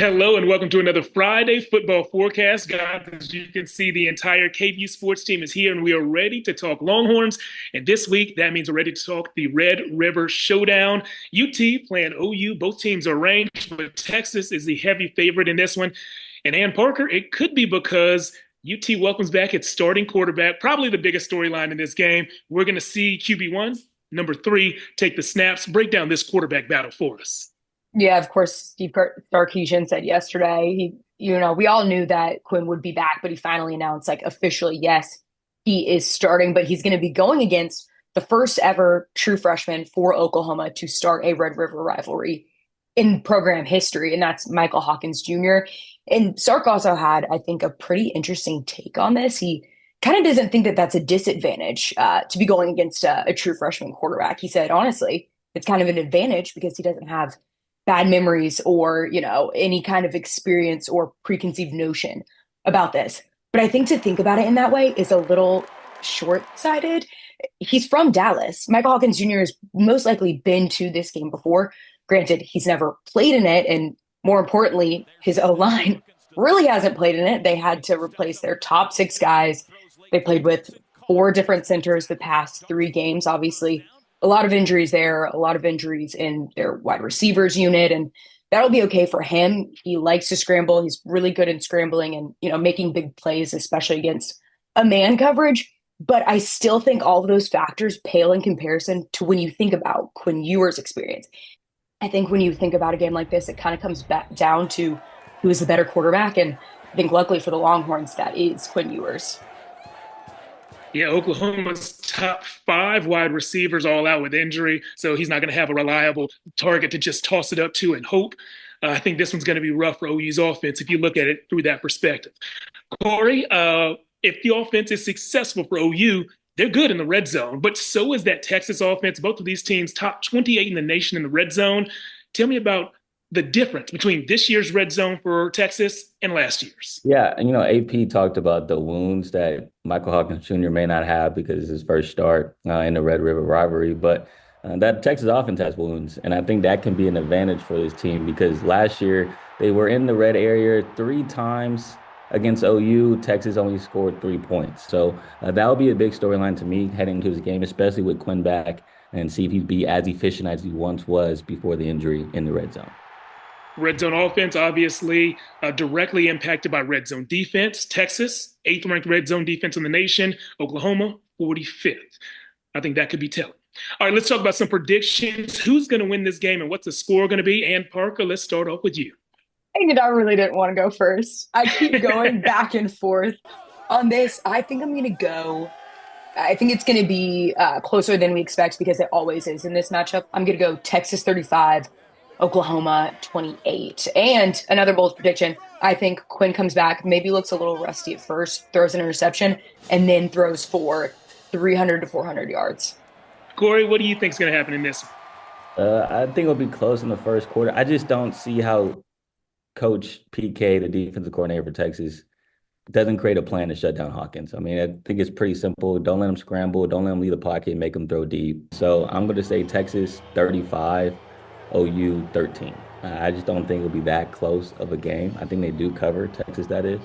Hello and welcome to another Friday football forecast. Guys, as you can see, the entire KVUE sports team is here and we are ready to talk Longhorns. And this week, that means we're ready to talk the Red River Showdown. UT playing OU. Both teams are ranked, but Texas is the heavy favorite in this one. And Ann Parker, it could be because UT welcomes back its starting quarterback, probably the biggest storyline in this game. We're going to see QB1, number 3, take the snaps, break down this quarterback battle for us. Yeah, of course, Steve Sarkisian said yesterday, we all knew that Quinn would be back, but he finally announced, like, officially, yes, he is starting, but he's going to be going against the first ever true freshman for Oklahoma to start a Red River rivalry in program history, and that's Michael Hawkins Jr. And Sark also had, I think, a pretty interesting take on this. He kind of doesn't think that that's a disadvantage to be going against a true freshman quarterback. He said, honestly, it's kind of an advantage because he doesn't have bad memories or, any kind of experience or preconceived notion about this. But I think to think about it in that way is a little short-sighted. He's from Dallas. Michael Hawkins Jr. has most likely been to this game before. Granted, he's never played in it. And more importantly, his O-line really hasn't played in it. They had to replace their top 6 guys. They played with 4 different centers the past 3 games, obviously a lot of injuries there, a lot of injuries in their wide receivers unit, and that'll be okay for him. He likes to scramble. He's really good in scrambling and, making big plays, especially against a man coverage. But I still think all of those factors pale in comparison to when you think about Quinn Ewers' experience. I think when you think about a game like this, it kind of comes back down to who is the better quarterback. And I think luckily for the Longhorns, that is Quinn Ewers. Yeah, Oklahoma's top 5 wide receivers all out with injury, so he's not going to have a reliable target to just toss it up to and hope. I think this one's going to be rough for OU's offense if you look at it through that perspective. Corey, if the offense is successful for OU, they're good in the red zone, but so is that Texas offense. Both of these teams top 28 in the nation in the red zone. Tell me about the difference between this year's red zone for Texas and last year's. Yeah, and AP talked about the wounds that Michael Hawkins Jr. may not have because it's his first start in the Red River rivalry, but that Texas offense has wounds, and I think that can be an advantage for this team because last year they were in the red area 3 times against OU. Texas only scored 3 points, so that will be a big storyline to me heading into this game, especially with Quinn back, and see if he'd be as efficient as he once was before the injury in the red zone. Red zone offense, obviously, directly impacted by red zone defense. Texas, 8th ranked red zone defense in the nation. Oklahoma, 45th. I think that could be telling. All right, let's talk about some predictions. Who's going to win this game and what's the score going to be? Ann Parker, let's start off with you. I really didn't want to go first. I keep going back and forth on this. I think I'm going to go. I think it's going to be closer than we expect because it always is in this matchup. I'm going to go Texas 35, Oklahoma 28. And another bold prediction, I think Quinn comes back, maybe looks a little rusty at first, throws an interception, and then throws for 300 to 400 yards. Corey, what do you think is going to happen in this one? I think it'll be close in the first quarter. I just don't see how Coach PK, the defensive coordinator for Texas, doesn't create a plan to shut down Hawkins. I mean, I think it's pretty simple. Don't let him scramble. Don't let him leave the pocket, make him throw deep. So I'm going to say Texas 35, OU 13. I just don't think it'll be that close of a game. I think they do cover, Texas, that is.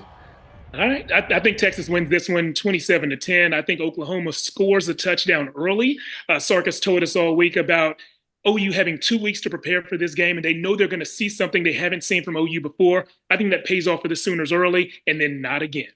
All right. I think Texas wins this one 27-10. I think Oklahoma scores a touchdown early. Sarkis told us all week about OU having 2 weeks to prepare for this game, and they know they're going to see something they haven't seen from OU before. I think that pays off for the Sooners early and then not again.